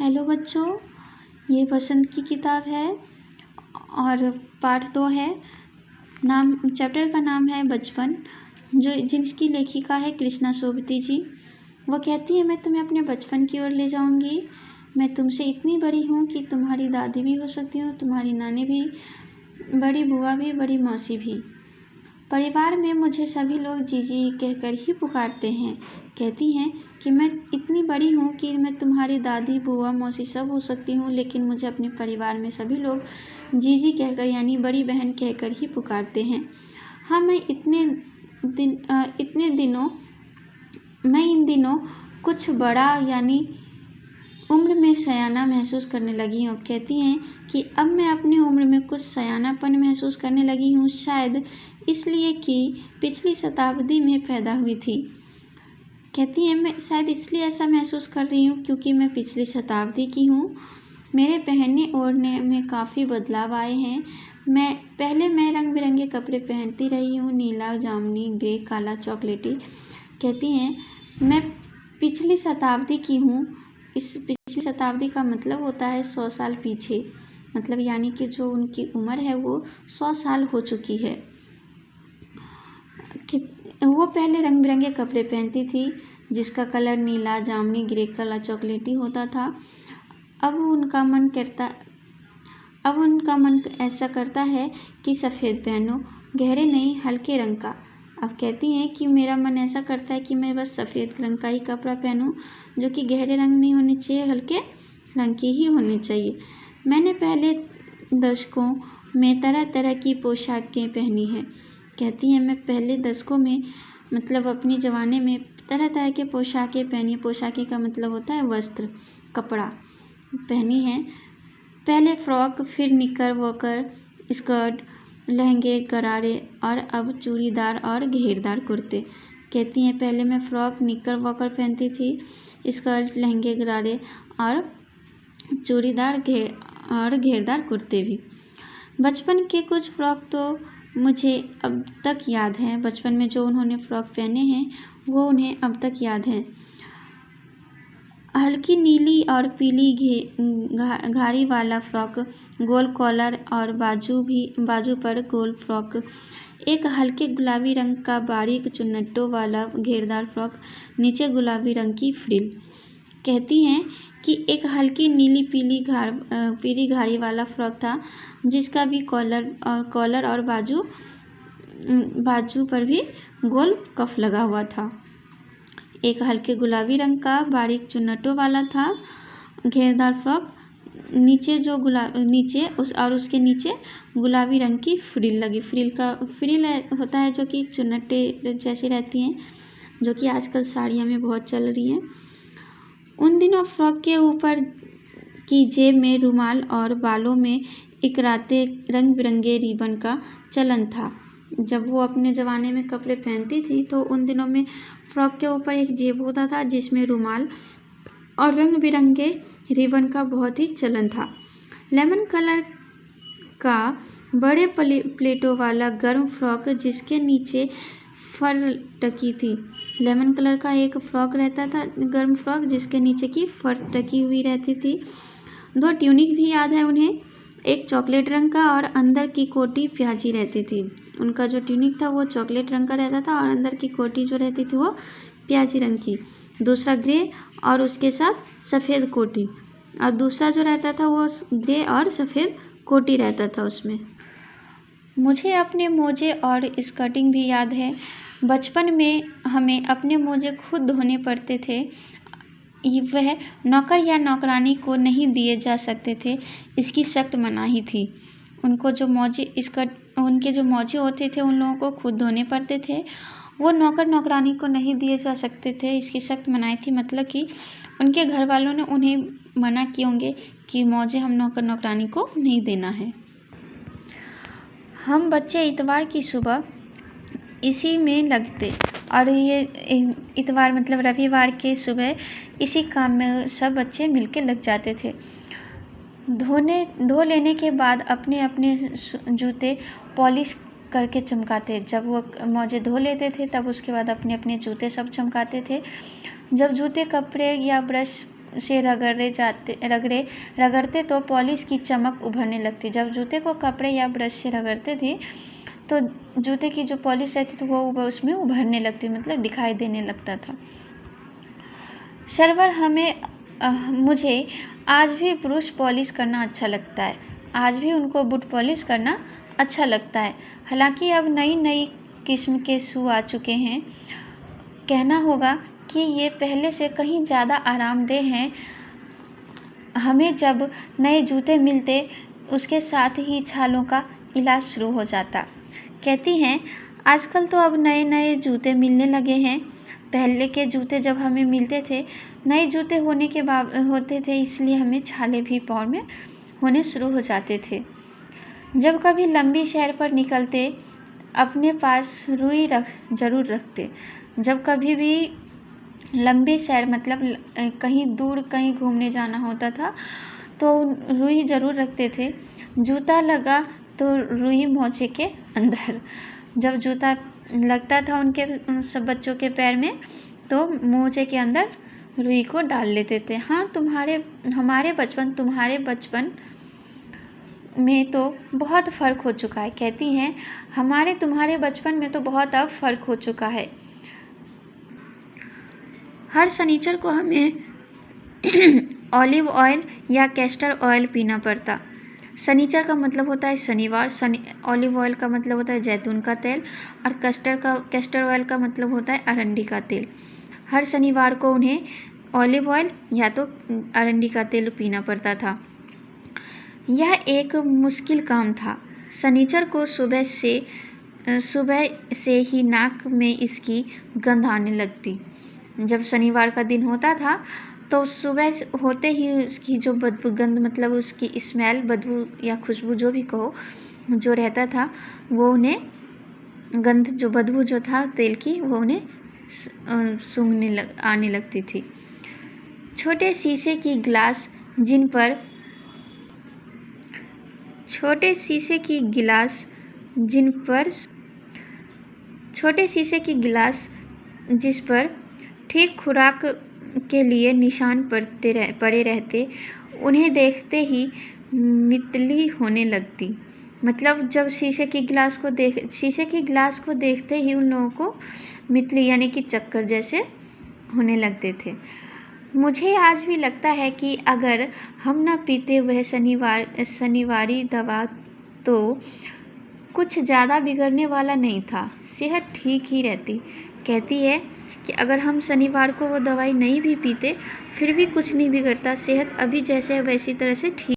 Hello बच्चों, ये बसंत की किताब है और पाठ 2 है। चैप्टर का नाम है बचपन, जिसकी लेखिका है कृष्णा सोबती जी। वो कहती है, मैं तुम्हें अपने बचपन की ओर ले जाऊंगी। मैं तुमसे इतनी बड़ी हूँ कि तुम्हारी दादी भी हो सकती हूँ, तुम्हारी नानी भी, बड़ी बुआ भी, बड़ी मौसी भी। परिवार में मुझे सभी लोग जीजी कहकर ही पुकारते हैं। कहती हैं कि मैं इतनी बड़ी हूँ कि मैं तुम्हारी दादी, बुआ, मौसी सब हो सकती हूँ, लेकिन मुझे अपने परिवार में सभी लोग जीजी कहकर यानी बड़ी बहन कहकर ही पुकारते हैं। हाँ, मैं इन दिनों कुछ बड़ा यानी उम्र में सयाना महसूस करने लगी हूँ। कहती हैं कि अब मैं अपनी उम्र में कुछ सयानापन महसूस करने लगी हूँ, शायद इसलिए कि पिछली शताब्दी में पैदा हुई थी। कहती हैं, मैं शायद इसलिए ऐसा महसूस कर रही हूँ क्योंकि मैं पिछली शताब्दी की हूँ। मेरे पहनने ओढ़ने में काफ़ी बदलाव आए हैं। पहले मैं रंग बिरंगे कपड़े पहनती रही हूँ, नीला, जामुनी, ग्रे, काला, चॉकलेटी। कहती हैं, मैं पिछली शताब्दी की हूँ। इस पिछली शताब्दी का मतलब होता है 100 साल पीछे, मतलब यानी कि जो उनकी उम्र है वो 100 साल हो चुकी है। वो पहले रंग बिरंगे कपड़े पहनती थी जिसका कलर नीला, जामुनी, ग्रे, काला, चॉकलेटी होता था। अब उनका मन ऐसा करता है कि सफ़ेद पहनो, गहरे नहीं, हल्के रंग का। अब कहती हैं कि मेरा मन ऐसा करता है कि मैं बस सफ़ेद रंग का ही कपड़ा पहनूं, जो कि गहरे रंग नहीं होने चाहिए, हल्के रंग की ही होनी चाहिए। मैंने पहले दशकों में तरह तरह की पोशाकें पहनी हैं। कहती हैं, मैं पहले दशकों में मतलब अपनी जवानी में तरह तरह के पोशाकें पहनी। पोशाकें का मतलब होता है वस्त्र, कपड़ा पहनी है। पहले फ्रॉक, फिर निकर वॉकर, स्कर्ट, लहंगे, गरारे और अब चूड़ीदार और घेरदार कुर्ते। कहती हैं, पहले मैं फ्रॉक, निकर वॉकर पहनती थी, स्कर्ट, लहंगे, गरारे और चूड़ीदार और घेरदार कुर्ते भी। बचपन के कुछ फ्रॉक तो मुझे अब तक याद हैं। बचपन में जो उन्होंने फ्रॉक पहने हैं वो उन्हें अब तक याद हैं। हल्की नीली और पीली घारी वाला फ्रॉक, गोल कॉलर और बाजू पर गोल फ्रॉक, एक हल्के गुलाबी रंग का बारीक चुन्नटों वाला घेरदार फ्रॉक, नीचे गुलाबी रंग की फ्रिल। कहती हैं कि एक हल्की नीली पीली घारी वाला फ्रॉक था जिसका भी कॉलर और बाजू पर भी गोल कफ लगा हुआ था। एक हल्के गुलाबी रंग का बारीक चुन्नटों वाला था घेरदार फ्रॉक, उसके नीचे गुलाबी रंग की फ्रिल लगी। फ्रिल होता है जो कि चुन्नटे जैसी रहती हैं, जो कि आजकल साड़ियों में बहुत चल रही हैं। उन दिनों फ्रॉक के ऊपर की जेब में रुमाल और बालों में इकराते रंग बिरंगे रिबन का चलन था। जब वो अपने ज़माने में कपड़े पहनती थी तो उन दिनों में फ्रॉक के ऊपर एक जेब होता था जिसमें रुमाल और रंग बिरंगे रिबन का बहुत ही चलन था। लेमन कलर का बड़े प्लेटों वाला गर्म फ्रॉक जिसके नीचे फर टकी थी। लेमन कलर का एक फ्रॉक रहता था, गर्म फ्रॉक जिसके नीचे की फर टकी हुई रहती थी। 2 ट्यूनिक भी याद है उन्हें, एक चॉकलेट रंग का और अंदर की कोटी प्याजी रहती थी। उनका जो ट्यूनिक था वो चॉकलेट रंग का रहता था और अंदर की कोटी जो रहती थी वो प्याजी रंग की। दूसरा ग्रे और उसके साथ सफ़ेद कोटी, और दूसरा जो रहता था वो ग्रे और सफ़ेद कोटी रहता था उसमें। मुझे अपने मोजे और स्कर्टिंग भी याद है। बचपन में हमें अपने मोजे खुद धोने पड़ते थे। वह नौकर या नौकरानी को नहीं दिए जा सकते थे, इसकी सख्त मनाही थी। उनके जो मोजे होते थे उन लोगों को खुद धोने पड़ते थे। वो नौकर नौकरानी को नहीं दिए जा सकते थे, इसकी सख्त मनाही थी। मतलब कि उनके घर वालों ने उन्हें मना किए होंगे कि मोजे हम नौकर नौकरानी को नहीं देना है। हम बच्चे इतवार की सुबह इसी में लगते और ये इतवार मतलब रविवार के सुबह इसी काम में सब बच्चे मिलके लग जाते थे। धो लेने के बाद अपने अपने जूते पॉलिश करके चमकाते। जब वो मोजे धो लेते थे तब उसके बाद अपने अपने जूते सब चमकाते थे। जब जूते, कपड़े या ब्रश से रगड़ते तो पॉलिश की चमक उभरने लगती। जब जूते को कपड़े या ब्रश से रगड़ते थे तो जूते की जो पॉलिश रहती थी वो उसमें उभरने लगती, मतलब दिखाई देने लगता था। सरवर मुझे आज भी ब्रूश पॉलिश करना अच्छा लगता है। आज भी उनको बूट पॉलिश करना अच्छा लगता है। हालांकि अब नई नई किस्म के शू आ चुके हैं। कहना होगा कि ये पहले से कहीं ज़्यादा आरामदेह हैं। हमें जब नए जूते मिलते उसके साथ ही छालों का इलाज शुरू हो जाता। कहती हैं आजकल तो अब नए नए जूते मिलने लगे हैं। पहले के जूते जब हमें मिलते थे, नए जूते होते थे, इसलिए हमें छाले भी पाँव में होने शुरू हो जाते थे। जब कभी लंबी सैर पर निकलते अपने पास रुई जरूर रखते। जब कभी भी लंबी सैर मतलब कहीं दूर कहीं घूमने जाना होता था तो रुई ज़रूर रखते थे। जूता लगा तो रुई मोजे के अंदर। जब जूता लगता था उनके सब बच्चों के पैर में तो मोजे के अंदर रुई को डाल लेते थे। हाँ, तुम्हारे बचपन में तो बहुत फ़र्क हो चुका है। कहती हैं तुम्हारे बचपन में तो बहुत अब फ़र्क हो चुका है। हर शनिचर को हमें ऑलिव ऑयल या कैस्टर ऑयल पीना पड़ता। शनिचर का मतलब होता है शनिवार, ऑलिव ऑयल का मतलब होता है जैतून का तेल, और कैस्टर ऑयल का मतलब होता है अरंडी का तेल। हर शनिवार को उन्हें ऑलिव ऑयल या तो अरंडी का तेल पीना पड़ता था। यह एक मुश्किल काम था। शनिचर को सुबह से ही नाक में इसकी गंध आने लगती। जब शनिवार का दिन होता था तो सुबह होते ही उसकी जो गंध मतलब उसकी स्मेल, बदबू या खुशबू जो भी कहो, जो रहता था वो उन्हें गंध जो बदबू जो था तेल की वो उन्हें आने लगती थी। छोटे शीशे की गिलास जिस पर ठीक खुराक के लिए निशान पड़े रहते, उन्हें देखते ही मितली होने लगती। मतलब जब शीशे की गिलास को देखते ही उन लोगों को मितली यानी कि चक्कर जैसे होने लगते थे। मुझे आज भी लगता है कि अगर हम न पीते वह शनिवारी दवा तो कुछ ज़्यादा बिगड़ने वाला नहीं था, सेहत ठीक ही रहती। कहती है कि अगर हम शनिवार को वो दवाई नहीं भी पीते फिर भी कुछ नहीं बिगड़ता, सेहत अभी जैसे वैसी तरह से ठीक